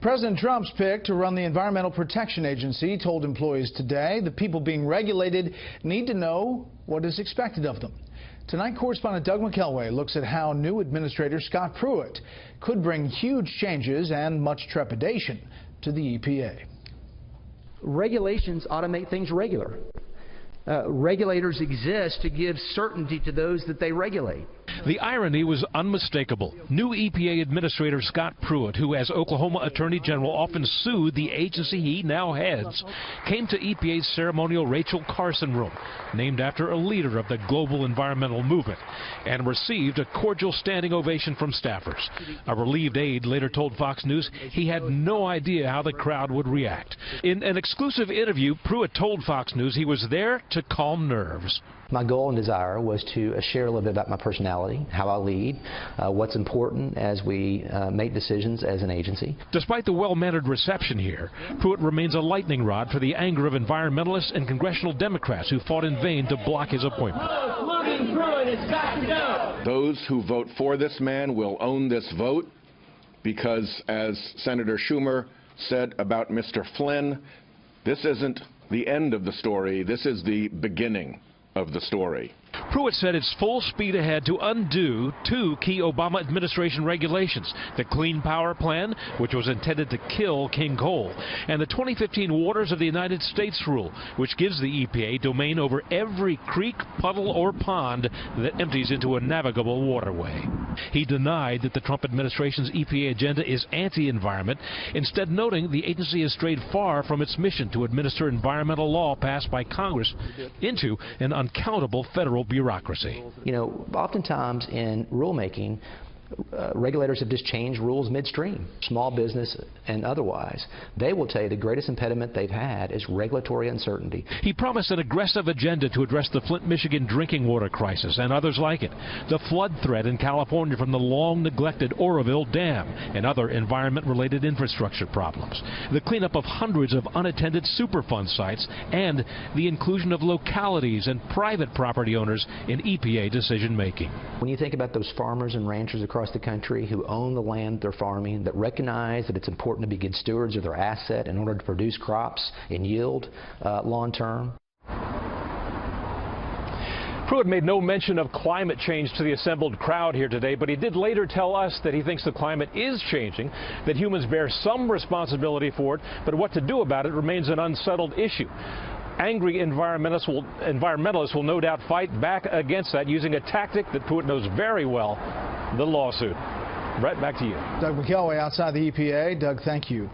President Trump's pick to run the Environmental Protection Agency told employees today the people being regulated need to know what is expected of them. Tonight, correspondent Doug McKelway looks at how new Administrator Scott Pruitt could bring huge changes and much trepidation to the EPA. Regulations ought to make things regular. Regulators exist to give certainty to those that they regulate. The irony was unmistakable. New EPA Administrator Scott Pruitt, who as Oklahoma Attorney General often sued the agency he now heads, came to EPA's ceremonial Rachel Carson Room, named after a leader of the global environmental movement, and received a cordial standing ovation from staffers. A relieved aide later told Fox News he had no idea how the crowd would react. In an exclusive interview, Pruitt told Fox News he was there to calm nerves. My goal and desire was to share a little bit about my personality, how I lead, what's important as we make decisions as an agency. Despite the well-mannered reception here, Pruitt remains a lightning rod for the anger of environmentalists and congressional Democrats who fought in vain to block his appointment. Those who vote for this man will own this vote because, as Senator Schumer said about Mr. Flynn, this isn't the end of the story, this is the beginning of the story. Pruitt said it's full speed ahead to undo two key Obama administration regulations, the Clean Power Plan, which was intended to kill King Coal, and the 2015 Waters of the United States rule, which gives the EPA domain over every creek, puddle, or pond that empties into a navigable waterway. He denied that the Trump administration's EPA agenda is anti-environment, instead noting the agency has strayed far from its mission to administer environmental law passed by Congress into an uncountable federal bureaucracy. You know, oftentimes in rulemaking, regulators have just changed rules midstream, small business and otherwise. They will tell you the greatest impediment they've had is regulatory uncertainty. He promised an aggressive agenda to address the Flint, Michigan drinking water crisis and others like it, the flood threat in California from the long-neglected Oroville Dam and other environment-related infrastructure problems, the cleanup of hundreds of unattended Superfund sites, and the inclusion of localities and private property owners in EPA decision-making. When you think about those farmers and ranchers across the country who own the land they're farming, that recognize that it's important to be good stewards of their asset in order to produce crops and yield long term. Pruitt made no mention of climate change to the assembled crowd here today, but he did later tell us that he thinks the climate is changing, that humans bear some responsibility for it, but what to do about it remains an unsettled issue. Angry environmentalists will no doubt fight back against that using a tactic that Pruitt knows very well, the lawsuit. Brett, back to you. Doug McKelway outside the EPA. Doug, thank you.